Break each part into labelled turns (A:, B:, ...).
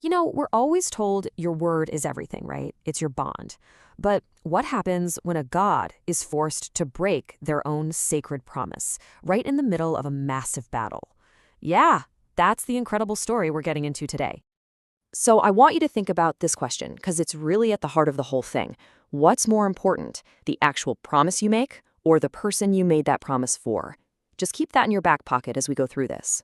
A: We're always told your word is everything, right? It's your bond. But what happens when a god is forced to break their own sacred promise, right in the middle of a massive battle? Yeah, that's the incredible story we're getting into today. So I want you to think about this question, because it's really at the heart of the whole thing. What's more important, the actual promise you make or the person you made that promise for? Just keep that in your back pocket as we go through this.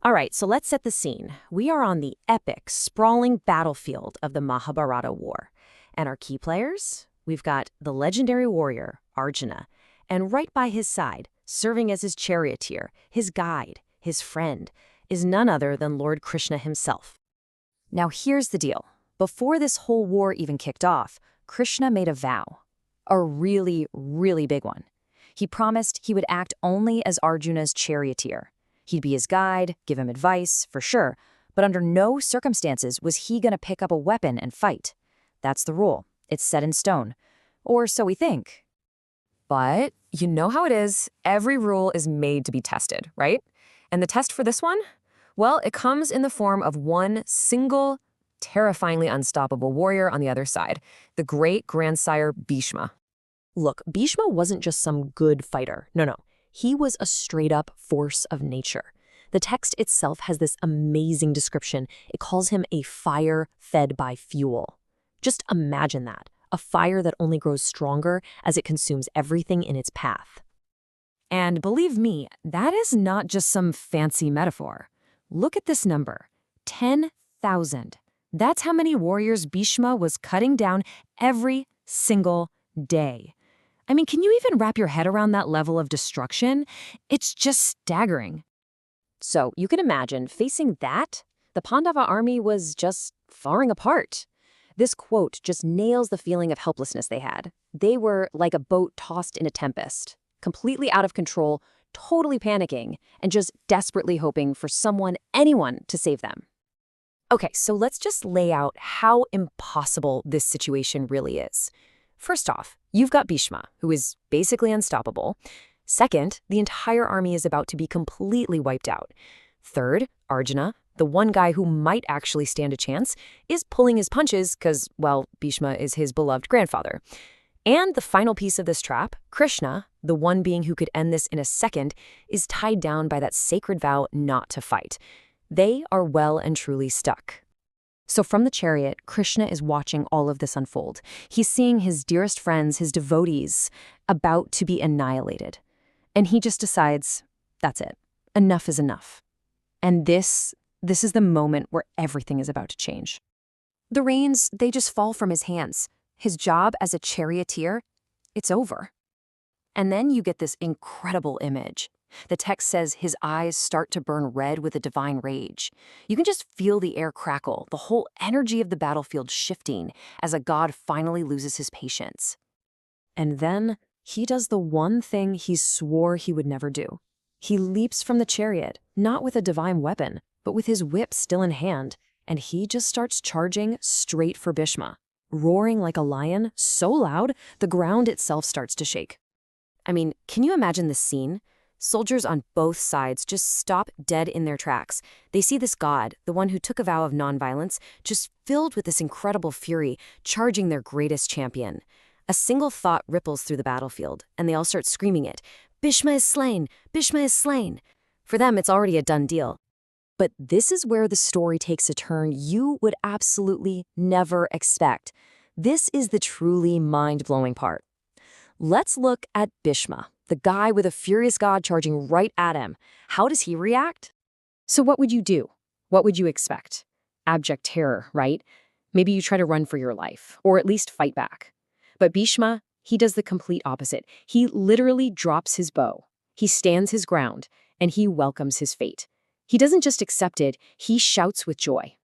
A: All right, so let's set the scene. We are on the epic, sprawling battlefield of the Mahabharata War. And our key players? We've got the legendary warrior, Arjuna, and right by his side, serving as his charioteer, his guide, his friend, is none other than Lord Krishna himself. Now here's the deal. Before this whole war even kicked off, Krishna made a vow. A really, really big one. He promised he would act only as Arjuna's charioteer. He'd be his guide, give him advice, for sure, but under no circumstances was he going to pick up a weapon and fight. That's the rule. It's set in stone. Or so we think. But you know how it is. Every rule is made to be tested, right? And the test for this one? Well, it comes in the form of one single, terrifyingly unstoppable warrior on the other side, the great grandsire Bhishma. Look, Bhishma wasn't just some good fighter. No. He was a straight-up force of nature. The text itself has this amazing description. It calls him a fire fed by fuel. Just imagine that, a fire that only grows stronger as it consumes everything in its path. And believe me, that is not just some fancy metaphor. Look at this number, 10,000. That's how many warriors Bhishma was cutting down every single day. I mean, can you even wrap your head around that level of destruction? It's just staggering. So you can imagine facing that, the Pandava army was just falling apart. This quote just nails the feeling of helplessness they had. They were like a boat tossed in a tempest, completely out of control, totally panicking, and just desperately hoping for someone, anyone, to save them. Okay, so let's just lay out how impossible this situation really is. First off, you've got Bhishma, who is basically unstoppable. Second, the entire army is about to be completely wiped out. Third, Arjuna, the one guy who might actually stand a chance, is pulling his punches because, well, Bhishma is his beloved grandfather. And the final piece of this trap, Krishna, the one being who could end this in a second, is tied down by that sacred vow not to fight. They are well and truly stuck. So from the chariot, Krishna is watching all of this unfold. He's seeing his dearest friends, his devotees, about to be annihilated. And he just decides, that's it. Enough is enough. And this is the moment where everything is about to change. The reins, they just fall from his hands. His job as a charioteer, it's over. And then you get this incredible image. The text says his eyes start to burn red with a divine rage. You can just feel the air crackle, the whole energy of the battlefield shifting as a god finally loses his patience. And then he does the one thing he swore he would never do. He leaps from the chariot, not with a divine weapon, but with his whip still in hand, and he just starts charging straight for Bhishma, roaring like a lion, so loud the ground itself starts to shake. I mean, can you imagine the scene? Soldiers on both sides just stop dead in their tracks. They see this god, the one who took a vow of nonviolence, just filled with this incredible fury, charging their greatest champion. A single thought ripples through the battlefield, and they all start screaming it, "Bhishma is slain! Bhishma is slain!" For them, it's already a done deal. But this is where the story takes a turn you would absolutely never expect. This is the truly mind-blowing part. Let's look at Bhishma, the guy with a furious god charging right at him. How does he react? So what would you do? What would you expect? Abject terror, right? Maybe you try to run for your life, or at least fight back. But Bhishma, he does the complete opposite. He literally drops his bow. He stands his ground, and he welcomes his fate. He doesn't just accept it, he shouts with joy.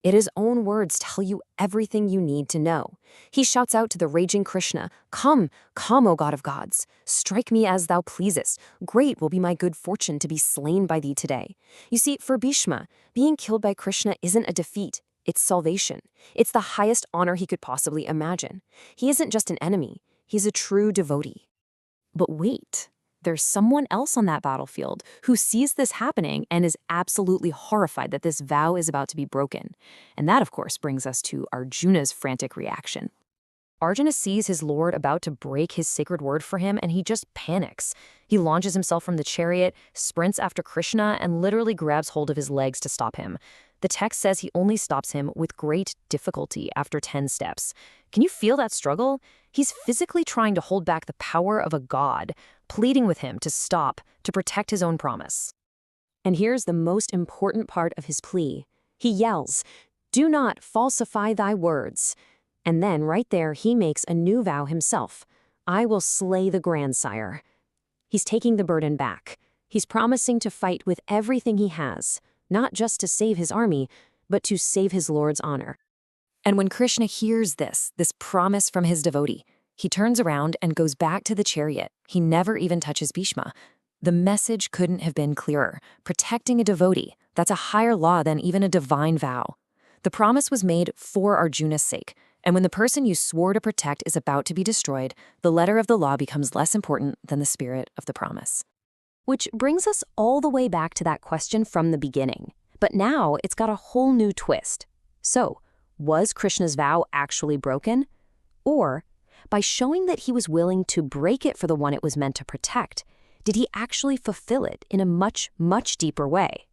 A: His own words tell you everything you need to know. He shouts out to the raging Krishna, "Come, come, O God of gods. Strike me as thou pleasest. Great will be my good fortune to be slain by thee today." You see, for Bhishma, being killed by Krishna isn't a defeat. It's salvation. It's the highest honor he could possibly imagine. He isn't just an enemy. He's a true devotee. But wait, there's someone else on that battlefield who sees this happening and is absolutely horrified that this vow is about to be broken. And that, of course, brings us to Arjuna's frantic reaction. Arjuna sees his lord about to break his sacred word for him, and he just panics. He launches himself from the chariot, sprints after Krishna, and literally grabs hold of his legs to stop him. The text says he only stops him with great difficulty after 10 steps. Can you feel that struggle? He's physically trying to hold back the power of a god, pleading with him to stop, to protect his own promise. And here's the most important part of his plea. He yells, "Do not falsify thy words." And then, right there, he makes a new vow himself. "I will slay the grandsire." He's taking the burden back. He's promising to fight with everything he has, not just to save his army, but to save his lord's honor. And when Krishna hears this promise from his devotee, he turns around and goes back to the chariot. He never even touches Bhishma. The message couldn't have been clearer. Protecting a devotee, that's a higher law than even a divine vow. The promise was made for Arjuna's sake. And when the person you swore to protect is about to be destroyed, the letter of the law becomes less important than the spirit of the promise. Which brings us all the way back to that question from the beginning. But now it's got a whole new twist. So, was Krishna's vow actually broken? Or, by showing that he was willing to break it for the one it was meant to protect, did he actually fulfill it in a much, much deeper way?